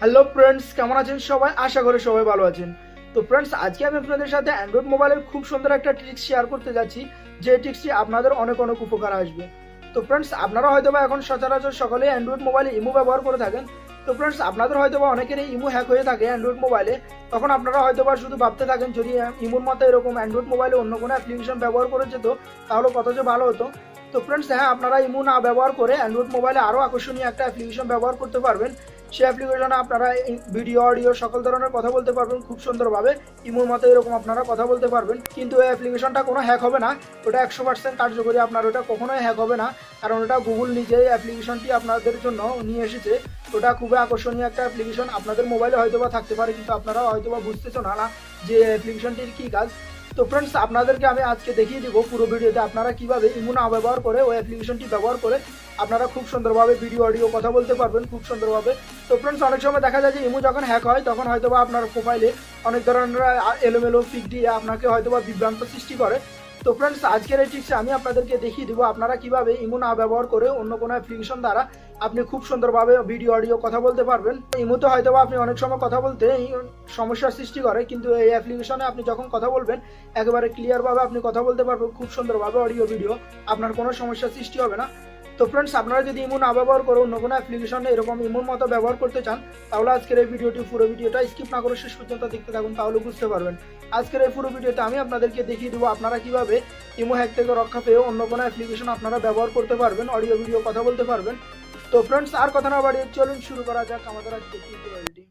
Hello friends, কেমন আছেন সবাই? আশা করি সবাই ভালো আছেন। তো ফ্রেন্ডস, আজকে আমি আপনাদের সাথে অ্যান্ড্রয়েড মোবাইলের খুব সুন্দর একটা ট্রিক্স শেয়ার করতে যাচ্ছি, যে ট্রিক্সটি আপনাদের অনেক অনেক উপকার আসবে। তো ফ্রেন্ডস, আপনারা হয়তোবা এখন সচরাচর সকলেই অ্যান্ড্রয়েড মোবাইলে ইমো ব্যবহার করে থাকেন। তো ফ্রেন্ডস, আপনাদের হয়তোবা অনেকেরই ইমো হ্যাক হয়ে থাকে অ্যান্ড্রয়েড মোবাইলে। তখন আপনারা হয়তোবা শুধু ভাবতে থাকেন, যদি ইমোর মতো এরকম অ্যান্ড্রয়েড মোবাইলে অন্য কোনো অ্যাপ্লিকেশন ব্যবহার করে যেত তাহলে কত যে ভালো হতো। তো ফ্রেন্ডস, হ্যাঁ, আপনারা ইমো না ব্যবহার করে অ্যান্ড্রয়েড মোবাইলে আরও আকর্ষণীয় একটা অ্যাপ্লিকেশন ব্যবহার করতে পারবেন। সেই অ্যাপ্লিকেশনে আপনারা ভিডিও অডিও সকল ধরনের কথা বলতে পারবেন খুব সুন্দরভাবে। ইমোর মতো এরকম আপনারা কথা বলতে পারবেন, কিন্তু এই অ্যাপ্লিকেশনটা কোনো হ্যাক হবে না। ওটা 100% কার্যকরী, আপনার ওটা কখনোই হ্যাক হবে না, কারণ ওটা গুগল নিজেই অ্যাপ্লিকেশনটি আপনাদের জন্য নিয়ে এসেছে। ওটা খুবই আকর্ষণীয় একটা অ্যাপ্লিকেশন, আপনাদের মোবাইলে হয়তোবা থাকতে পারে, কিন্তু আপনারা হয়তোবা বুঝতেছো না যে অ্যাপ্লিকেশনটির কী কাজ। তো ফ্রেন্ডস, আপনাদেরকে আমি আজকে দেখিয়ে দিব পুরো ভিডিওতে আপনারা কিভাবে ইমো না ব্যবহার করে ওই অ্যাপ্লিকেশনটি ব্যবহার করে আপনারা খুব সুন্দরভাবে ভিডিও অডিও কথা বলতে পারবেন খুব সুন্দরভাবে। তো ফ্রেন্ডস, অনেক সময় দেখা যায় যে ইমো যখন হ্যাক হয় তখন হয়তোবা আপনার প্রোফাইলে অনেক ধরনের এলোমেলো পিক দিয়ে আপনাকে হয়তোবা বিভ্রান্ত সৃষ্টি করে। তো ফ্রেন্ডস, আজকের এই ট্রিক্সে আমি আপনাদেরকে দেখিয়ে দেবো আপনারা কিভাবে ইমো না ব্যবহার করে অন্য কোনো অ্যাপ্লিকেশন দ্বারা আপনি খুব সুন্দরভাবে ভিডিও অডিও কথা বলতে পারবেন। ইমোতে হয়তোবা আপনি অনেক সময় কথা বলতে সমস্যার সৃষ্টি করে, কিন্তু এই অ্যাপ্লিকেশনে আপনি যখন কথা বলবেন একেবারে ক্লিয়ারভাবে আপনি কথা বলতে পারবেন খুব সুন্দরভাবে, অডিও ভিডিও, আপনার কোনো সমস্যার সৃষ্টি হবে না। তো ফ্রেন্ডস, আপনারা যদি ইমো না ব্যবহার করে অন্য কোনো অ্যাপ্লিকেশনে এরকম ইমোর মতো ব্যবহার করতে চান, তাহলে আজকের এই পুরো ভিডিওটা স্কিপ না করে শেষ পর্যন্ত দেখতে থাকুন, তাহলে বুঝতে পারবেন। আজকের এই পুরো ভিডিওতে আমি আপনাদেরকে দেখিয়ে দেবো আপনারা কিভাবে ইমো হ্যাক থেকে রক্ষা পেয়ে অন্য কোনো অ্যাপ্লিকেশন আপনারা ব্যবহার করতে পারবেন, অডিও ভিডিও কথা বলতে পারবেন। তো ফ্রেন্ডস, আর কথা না বাড়িয়ে চলুন শুরু করা যাক আমাদের আজকে টিউটোরিয়ালটি।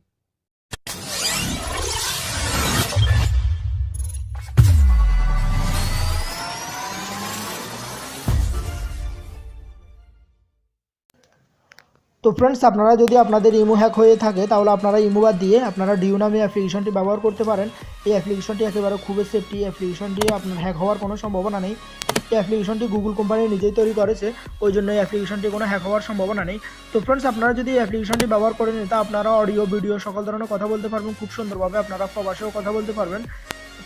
তো ফ্রেন্ডস, আপনারা যদি আপনাদের ইমো হ্যাক হয়ে থাকে তাহলে আপনারা ইমো বাদ দিয়ে আপনারা ডিউ নামে অ্যাপ্লিকেশনটি ব্যবহার করতে পারেন। এই অ্যাপ্লিকেশনটি একেবারে খুবই সেফটি অ্যাপ্লিকেশনটি, আপনার হ্যাক হওয়ার কোনো সম্ভাবনা নেই। এই অ্যাপ্লিকেশনটি গুগল কোম্পানি নিজেই তৈরি করেছে, ওই জন্য এই অ্যাপ্লিকেশনটি কোনো হ্যাক হওয়ার সম্ভাবনা নেই। তো ফ্রেন্ডস, আপনারা যদি এই অ্যাপ্লিকেশনটি ব্যবহার করে নিন তা আপনারা অডিও ভিডিও সকল ধরনের কথা বলতে পারবেন খুব সুন্দরভাবে, আপনারা প্রবাসেও কথা বলতে পারবেন।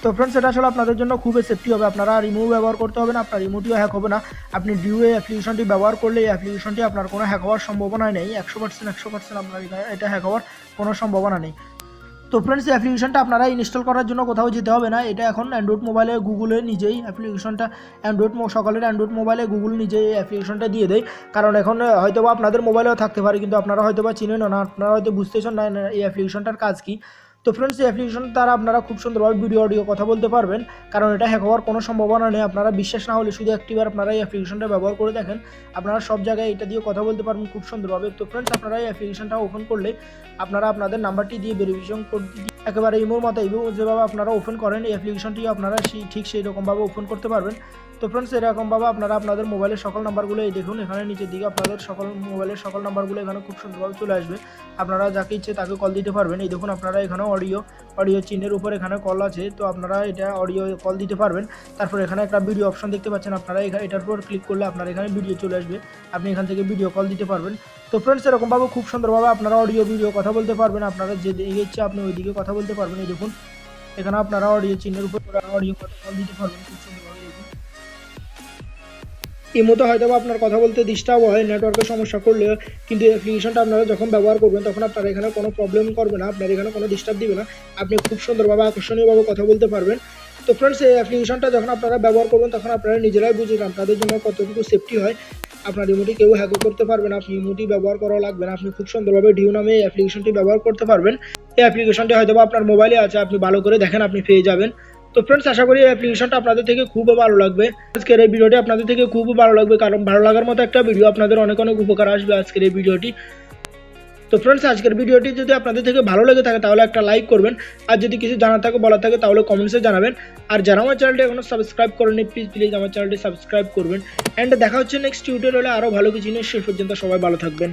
তো ফ্রেন্ডস, এটা আসলে আপনাদের জন্য খুবই সেফটি হবে, আপনারা আর ইমো ব্যবহার করতে হবে না, আপনার ইমোটিও হ্যাক হবে না। আপনি ডিউ এই অ্যাপ্লিকেশনটি ব্যবহার করলে এই অ্যাপ্লিকেশনটি আপনার কোনো হ্যাক হওয়ার সম্ভাবনা নেই, 100% আপনার এটা হ্যাক হওয়ার কোনো সম্ভাবনা নেই। তো ফ্রেন্ডস, এই অ্যাপ্লিকেশনটা আপনারা ইনস্টল করার জন্য কোথাও যেতে হবে না, এটা এখন অ্যান্ড্রয়েড মোবাইলে গুগলে নিজেই অ্যাপ্লিকেশনটা সকলের অ্যান্ড্রয়েড মোবাইলে গুগল নিজেই এই অ্যাপ্লিকেশনটা দিয়ে দেয়। কারণ এখন হয়তোবা আপনাদের মোবাইলেও থাকতে পারে, কিন্তু আপনারা হয়তোবা চিনেন না, আপনারা হয়তো বুঝতেছেন না এই অ্যাপ্লিকেশনটার কাজ কী। তো ফ্রেন্ডস, এই অ্যাপ্লিকেশন দ্বারা আপনারা খুব সুন্দরভাবে ভিডিও অডিও কথা বলতে পারবেন, কারণ এটা হ্যাক হওয়ার কোনো সম্ভাবনা নেই। আপনারা বিশ্বাস না হলে শুধু একটিবার আপনারা এই অ্যাপ্লিকেশনটা ব্যবহার করে দেখেন, আপনারা সব জায়গায় এটা দিয়ে কথা বলতে পারবেন খুব সুন্দরভাবে। তো ফ্রেন্ডস, আপনারা এই অ্যাপ্লিকেশনটা ওপেন করলে আপনারা আপনাদের নাম্বারটি দিয়ে ভেরিফিকেশন কোড দিয়ে একেবারে ইমোর মতো যেভাবে আপনারা ওপেন করেন এই অ্যাপ্লিকেশনটিও আপনারা ঠিক সেই রকমভাবে ওপেন করতে পারবেন। তো ফ্রেন্ডস, এরকমভাবে আপনারা আপনাদের মোবাইলের সকল নাম্বারগুলো এই দেখুন, এখানে নিচের দিকে আপনাদের মোবাইলের সকল নাম্বারগুলো এখানে খুব সুন্দরভাবে চলে আসবে। আপনারা যাকে ইচ্ছে তাকে কল দিতে পারবেন। এই দেখুন, আপনারা এখানে অডিও চিহ্নের উপর এখানে কল আছে, তো আপনারা এটা অডিও কল দিতে পারবেন। তারপর এখানে একটা ভিডিও অপশন দেখতে পাচ্ছেন, আপনারা এটার উপর ক্লিক করলে আপনার এখানে ভিডিও চলে আসবে, আপনি এখান থেকে ভিডিও কল দিতে পারবেন। তো ফ্রেন্ডস, এরকমভাবে খুব সুন্দরভাবে আপনারা অডিও ভিডিও কথা বলতে পারবেন, আপনারা যে দিকে ইচ্ছে আপনি ওই দিকে কথা বলতে পারবেন। এই দেখুন, এখানে আপনারা অডিও চিহ্নের উপর অডিও কল দিতে পারবেন খুব সুন্দরভাবে। দেখুন, ইমোতে হয়তো আপনার কথা বলতে ডিস্টার্ব হয় নেটওয়ার্কের সমস্যা করলে, কিন্তু অ্যাপ্লিকেশনটা আপনারা যখন ব্যবহার করবেন তখন আপনার এখানে কোনো প্রবলেম করবে না, আপনার এখানে কোনো ডিস্টার্ব দিবে না, আপনি খুব সুন্দরভাবে আকর্ষণীয়ভাবে কথা বলতে পারবেন। তো ফ্রেন্ডস, এই অ্যাপ্লিকেশনটা যখন আপনারা ব্যবহার করবেন তখন আপনারা নিজেরাই বুঝবেন আপনাদের জন্য কতটুকু সেফটি হয়। আপনার ইমোটি কেউ হ্যাকও করতে পারবে না, আপনি ইমোটি ব্যবহার করা লাগবে না, আপনি খুব সুন্দরভাবে ডিউ নামে এই অ্যাপ্লিকেশনটি ব্যবহার করতে পারবেন। এই অ্যাপ্লিকেশনটি হয়তো আপনার মোবাইলে আছে, আপনি ভালো করে দেখেন, আপনি পেয়ে যাবেন। তো ফ্রেন্ডস, আশা করি এই অ্যাপ্লিকেশনটা আপনাদের থেকে খুব ভালো লাগবে। আজকের এই ভিডিওটি আপনাদের থেকে খুব ভালো লাগবে, কারণ ভালো লাগার মতো একটা ভিডিও, আপনাদের অনেক অনেক উপকার আসবে আজকের এই ভিডিওটি। তো ফ্রেন্ডস, আজকের ভিডিওটি যদি আপনাদের থেকে ভালো লেগে থাকে তাহলে একটা লাইক করবেন, আর যদি কিছু জানার থাকে বলা থাকে তাহলে কমেন্টসে জানাবেন। আর যারা আমার চ্যানেলটি এখনো সাবস্ক্রাইব করেনি প্লিজ আমার চ্যানেলটি সাবস্ক্রাইব করবেন। অ্যান্ড দেখা হচ্ছে নেক্সট টিউটোরিয়ালে আরও ভালো কিছু নিয়ে। শেষ পর্যন্ত সবাই ভালো থাকবেন।